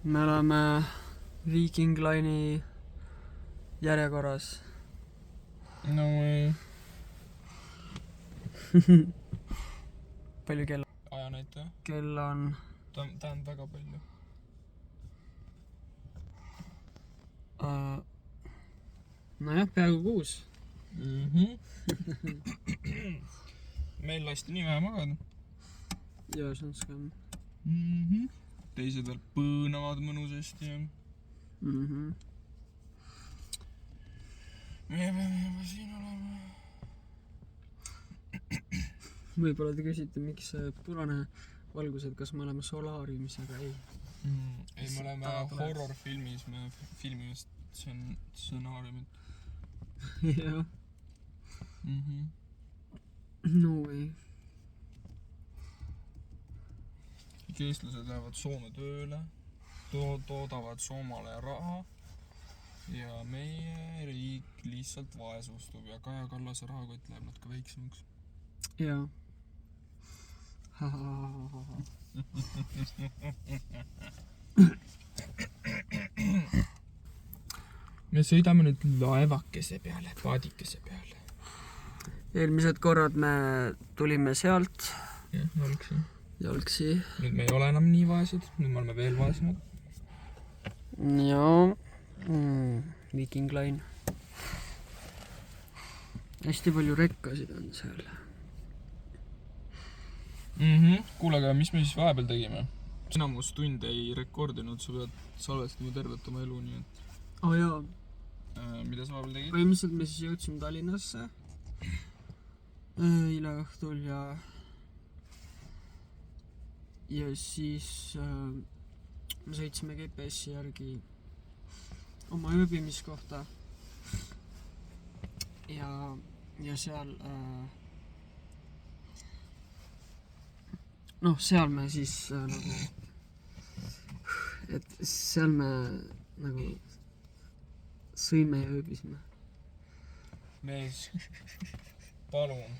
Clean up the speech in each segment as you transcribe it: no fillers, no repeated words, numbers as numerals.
Me oleme Viking Line'i järjekorras. No ei. Palju kell? Aja näitaja. Kell on... Ta on väga palju. Nojah, peaaegu 6. Meil lasti nii vähe magada. Joo, see on skam. Teised veel põõnavad mõnusasti ja me peame juba siin olema. Võib-olla te küsite, miks see punane valgus, et kas me oleme solaariumis, aga ei. Ei, me oleme horror-filmis, me filmime stsenaariumit. Jah. No way. Eestlased lähevad Soome tööle, toodavad Soomale raha ja meie riik lihtsalt vaesustub ja Kaja Kallase rahakott läheb natuke väiksemaks. Jaa. Me sõidame nüüd laevakese peale, paadikese peale. Eelmised korrad me tulime sealt. Jah, jalgsi. Jalgsi. Nüüd me ei ole enam nii vaesed, nüüd me oleme veel vaesemad. Jaa. Viking Line. Hästi palju rekkasid on seal. Kuule, aga mis me siis vahepeal tegime? Enamus tunde ei rekordinud, sa pead salvestama tervet oma elu, nii et... Jaa. Mida sa vahepeal tegid? Põhimõtteliselt me siis jõudsime Tallinnasse eile õhtul ja siis me sõitsime GPS-i järgi oma ööbimiskohta ja seal seal me siis seal me nagu sõime ja ööbisime. Mees, palun,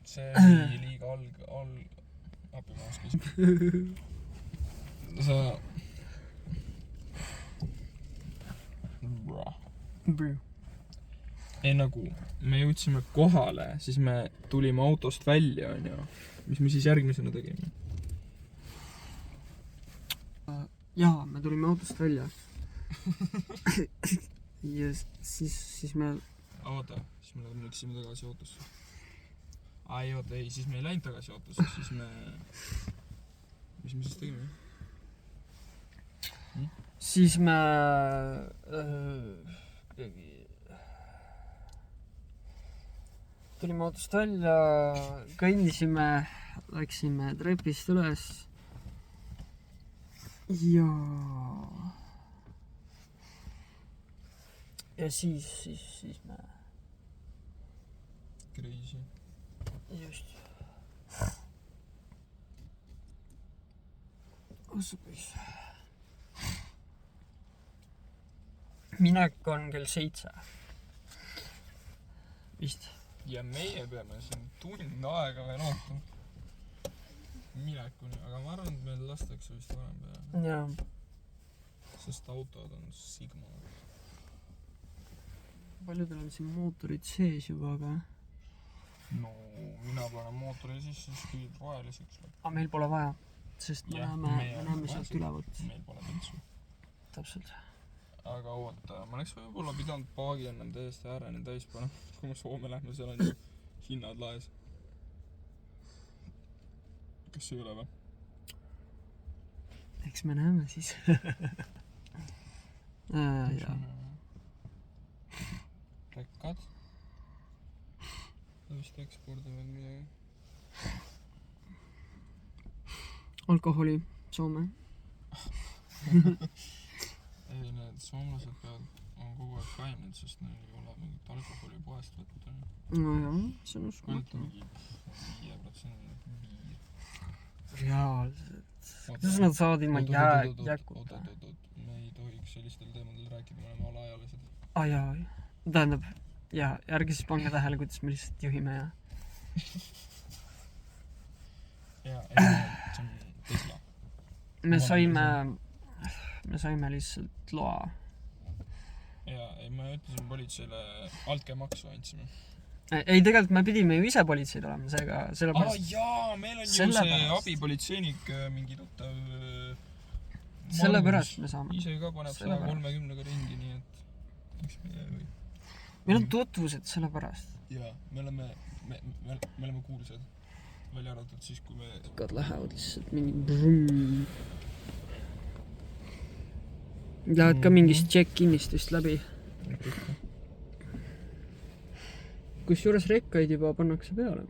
see oli liiga apimaaskis. Sa... Ei nagu, me jõudsime kohale, siis me tulime autost välja, on ju. Mis me siis järgmisena tegime? Jaa, me tulime autost välja. Ja siis me... Oota, siis me läksime tagasi autosse. Oota, ei, siis me ei läinud tagasi autosse, siis me... Mis me siis tegime? Siis me... tulime autost välja, kõndisime, läksime trepist üles ja siis me... Crazy. Just. Osupis. Minek on kell 7. Vist. Ja meie peame siin tund aega veel ootama. Minekuni, aga ma arvan, et meil lastakse vist varem peale. Jaa. Sest autod on Sigma. Paljudel on siin mootorid sees juba, aga... No, mina panen mootori sisse, siis kui vaheliseks läheb. Aga meil pole vaja, sest me näeme sealt ülevalt. Meil pole tentsu. Täpselt. Aga oota, ma oleks võib-olla pidanud paagi ennem täiesti ääreni täis panema. Kui me Soome lähme, seal on ju hinnad laes. Kas see ei ole või? Eks me näeme siis. Jaa. Rekkad. Vist ekspordivad midagi. Alkoholi, Soome. Ei, need soomlased on kogu aeg kained, sest neil ei ole mingit alkoholi poest võtta. No jah, see on uskumatu. Mingi 5% biir. Reaalselt. Kuidas nad saavad ilma jäkuta? Me ei tohiks sellistel teemadel rääkida, me oleme alaealised. Jaa. Tähendab, ja ärge siis pange tähele, kuidas me lihtsalt juhime ja... Jaa, see on Tesla. Me saime me saime lihtsalt loa. ja ei, ma ütlesin politseile altkäemaksu andsime. Ei, tegelikult me pidime ju ise politseid olema, seega sellepärast... jaa, meil on ju see abipolitseinik mingi tuttav sellepärast me saame. Ise ka paneb 130-ga ringi, nii et miks meie või? Meil on tutvused sellepärast. Jaa, me oleme kuulsad. Välja arvatud siis, kui me... Ikad lähevad lihtsalt mingi brumm. Lähed ka mingist check-inist vist läbi. Kusjuures rekkaid juba pannakse peale.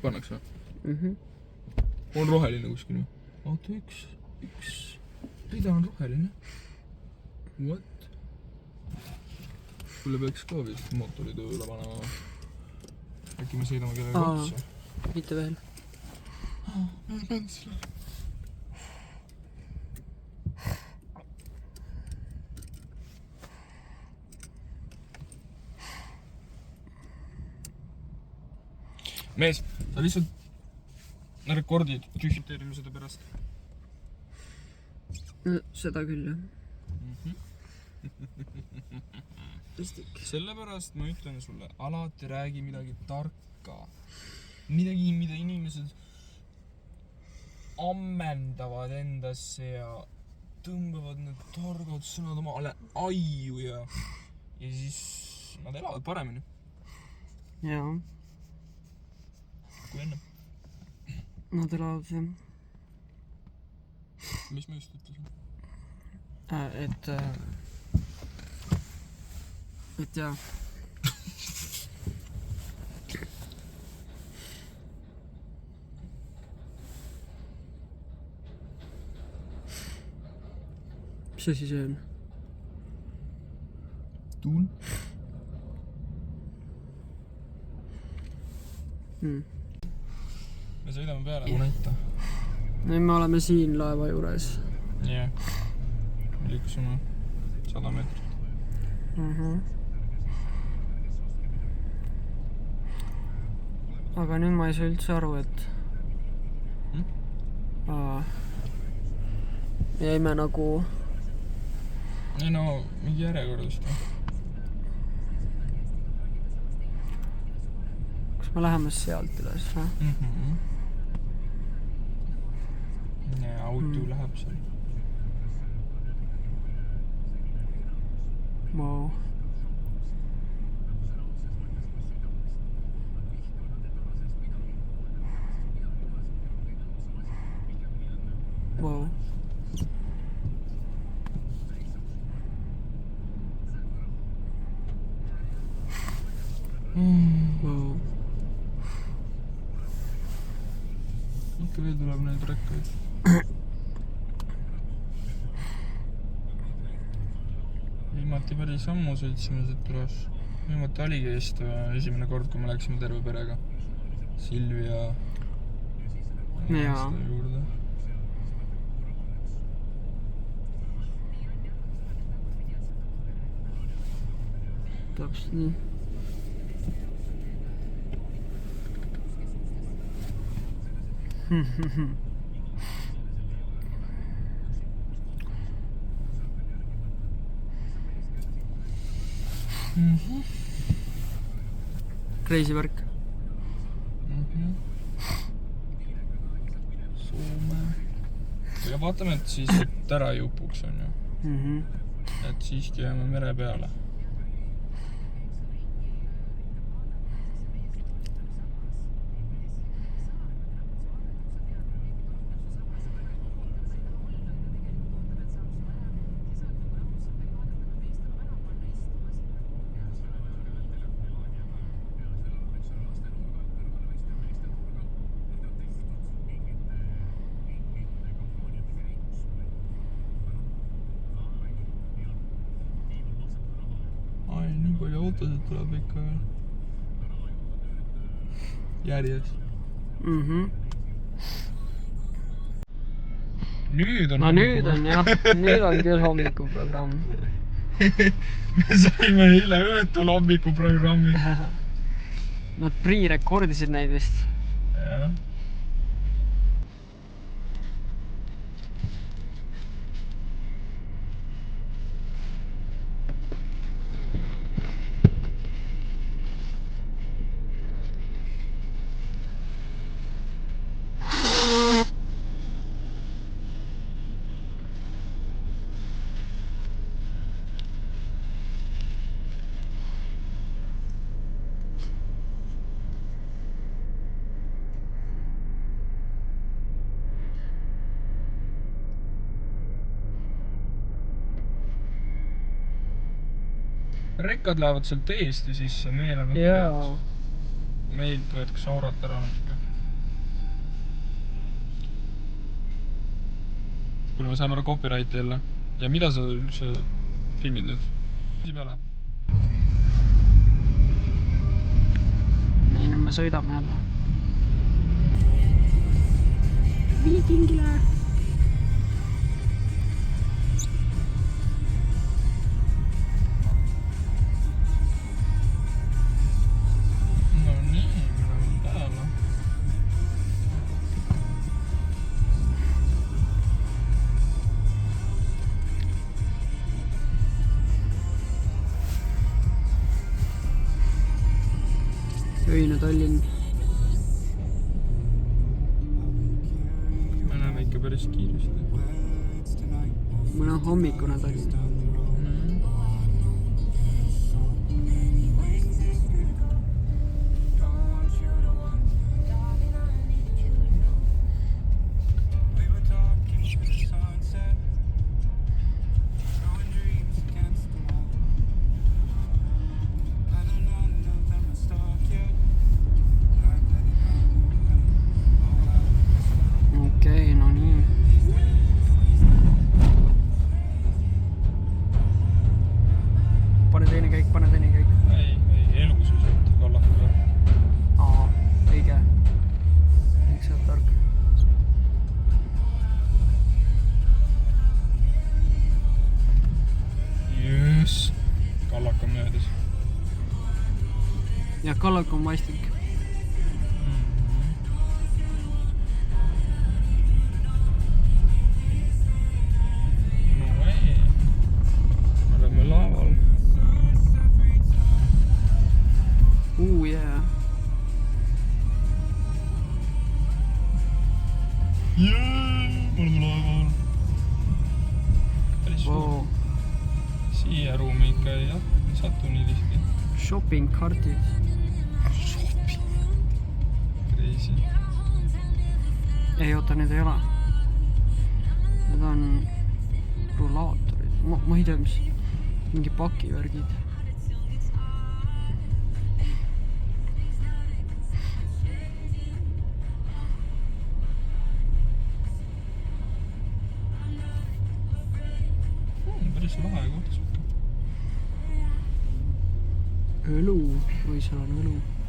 Pannakse või? On roheline kuskil või? Oota, üks rida on roheline. What? Sulle peaks ka vist mootori tööle panema. Äkki me sõidame kellega otsa? Mitte veel. Ma ei pannud selle. Mees, sa lihtsalt rekordid tühiteerimisede pärast. Seda küll, jah. Sellepärast ma ütlen sulle, alati räägi midagi tarka. Midagi, mida inimesed ammendavad endasse ja tõmbavad need targad sõnad omale aiu ja siis nad elavad paremini. Jaa. Kui enne. Nad elavad, jah. Mis ma just ütlesin? Et jaa. Mis asi see on? Tuun. Me sõidame peale Puneta. No me oleme siin laeva juures. Jah. Liikusime 100 meetrit. Aga nüüd ma ei saa üldse aru, et jäime nagu... Ei no, mingi järjekordust. Kas me läheme sealt üles, või? Ja auto läheb seal. Wow. Wow. Wow. Ikka veel tuleb neid rekkaid. Viimati päris ammu sõitsime siit üles. Viimati oligi vist esimene kord, kui me läksime terve perega. Silvia juurde. Täpselt nii. Crazy värk. Soome. Ja vaatame, et siis ära jupuks on ju. Et siiski jääme mere peale. Nii palju autosid tuleb ikka järjest. Nüüd on nüüd on jah, nüüd on küll hommikuprogramm. Me saime eile õhtul hommikuprogrammi. Nad pre-rekordisid neid vist. Jah. rekkad lähevad sealt eest ja sisse, meil on jaa . meilt võetakse aurat ära natuke . kuule, me saame ära copyrighti jälle . ja mida sa üldse filmid nüüd ? mis peale ? nii , nüüd me sõidame jälle . Viikingile . no nii , me oleme täällä . öine Tallinn . me läheme ikka päris kiiresti . mõne hommikune Tallinn . okei , no nii . pane teine käik , pane teine käik . ei elus ju sealt kallaku peal . aa , õige . eks sa oled tark . jõss , kallak on möödas . jah , kallak on vastik . no ei , me oleme laeval . Yeah . me oleme laeval . päris suur . Wow. siia ruumi ikka ei satu nii tihti . shopping kartid . Crazy . ei oota , need ei ole . Need on rullaatorid . ma ei tea , mis , mingi pakivärgid . päris lahe koht siuke . õlu , oi seal on õlu .